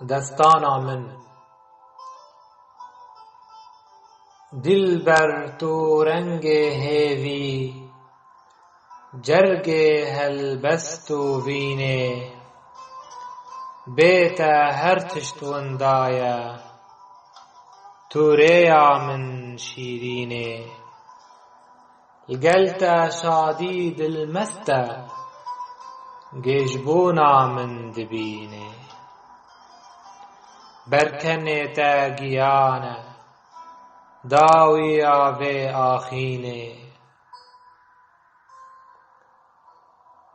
دستانا من دل بر تو رنگ هیوی جرگ هلبست و وینه بیت هر تشت وندایا تو ریا من شیرینه القلت شادی دل مسته گیجبونا من دبینه برکنه تا گیانه داوی آوه آخینه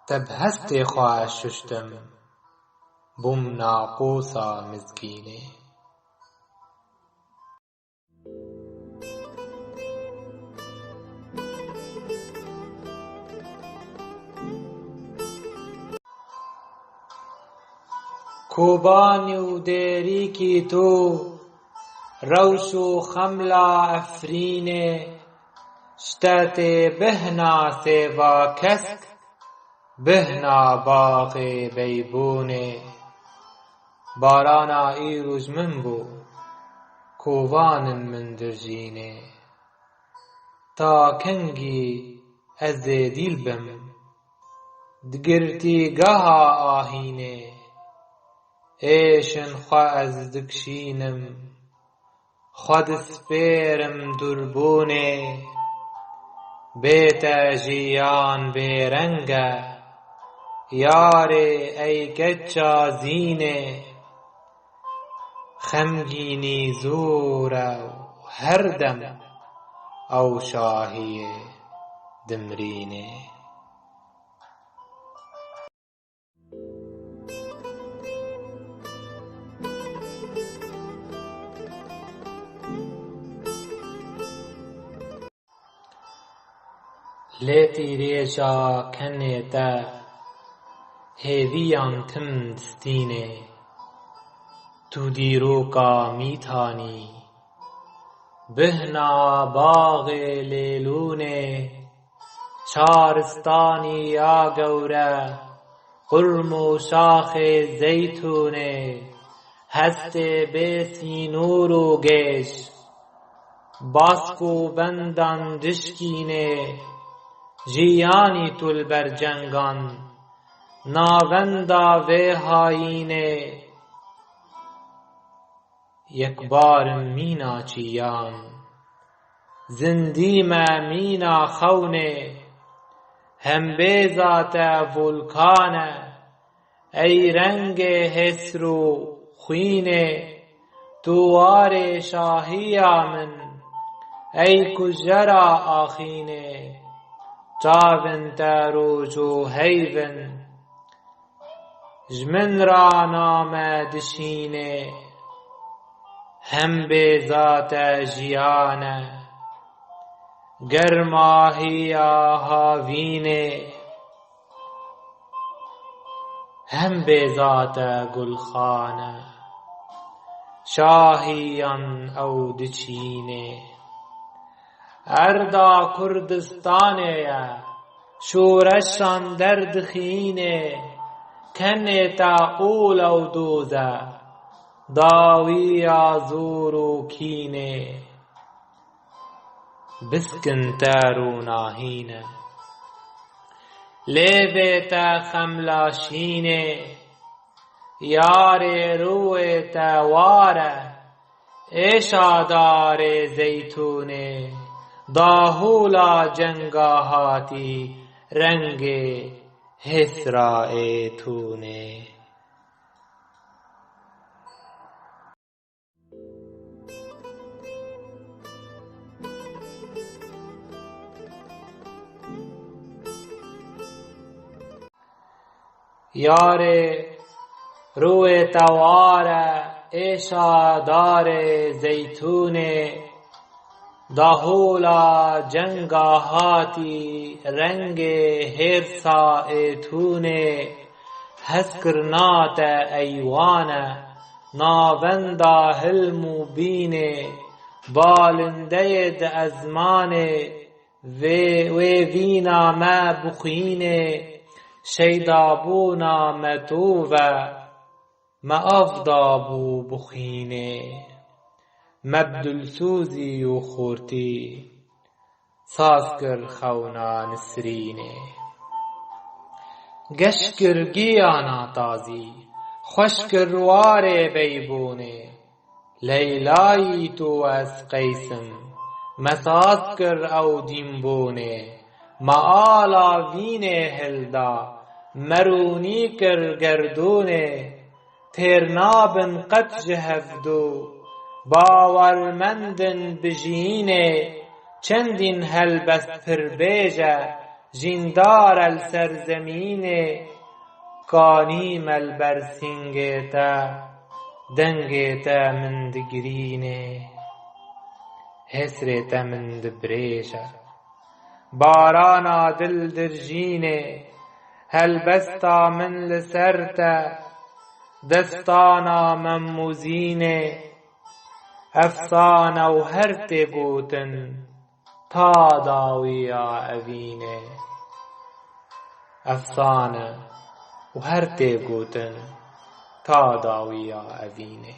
تب هستی خواه ششتم بوم ناقوسا مزگینه کوبانی و دیری کی تو روش و خملا افرینه شتات بهنا سیوا کسک بهنا باغ بیبونه بارانا ایروز من بو کووان من درجینه تا کنگی از دیل بم دگرتی گها آهینه ایشن خواه از دکشینم خود سپیرم دربونه بیت جیان بیرنگه یاره ای کچا زینه خمگینی زوره هر دم او شاهی دمرینه لیتی ریشا کنه تا هیویان تم دستینه تو دیروکا میتانی بهنا باغ لیلونه چارستانی یا گوره قرم و شاخ زیتونه هست بیسی نور و گیش باسکو بندان دشکینه جیانی تول بر جنگان ناوندا و هاینه یک بار مینا چیان زندیم مینا خونه هم بیزات ولکانه ای رنگ حسرو خوینه دوار شاهی من ای کجرا آخینه جاون تروج و هیون جمن را نام دشینه هم به ذات جیانه گرماهی آهاوینه هم به ذات گلخانه شاهیان او دچینه اردا کردستانه شورشان دردخینه کنه تا قول او دوزه داوی آزور و کینه بسکن تارو ناهینه لیوه تا خملاشینه یار روی تا واره ایشادار زیتونه داهولا جنگاهاتی رنگ حسرائے تونه یار روی توار ایشادار زیتونه داهولا جنگاهاتی رنگ هرسا ایتونه هسکرنات ایوانه ناوندا حلم بینه بالنده ازمانه و وینا ما بخینه شیدابونا متووه مەئەڤدا بوو بخوێنێ مەبدولسوزی و خورتی ساز کرد خەونا نسرینێ گەشت کرد گیانا تازی خوش کرد وارێ بەیبوونێ لەیلایی تو ئەس قەیسم مەساز کرد ئەو دیمبوونێ مەئاڵا ڤینێ هێلدا مەرونی کرد گەردوونێ تێر نابن قەت ji hevdû باوەڕمەندن bijînê çendîn helbest pirbêj e jîndar el ser zemînê kanîme li ber sîngê te dengê te min digirînê hêsrê te min dibirêje barana dil dirjînê helbesta min li ser te destana memmûzînê efsane û her tê gotin ta dawiya evînê efsane û her tê gotin ta dawiya evînê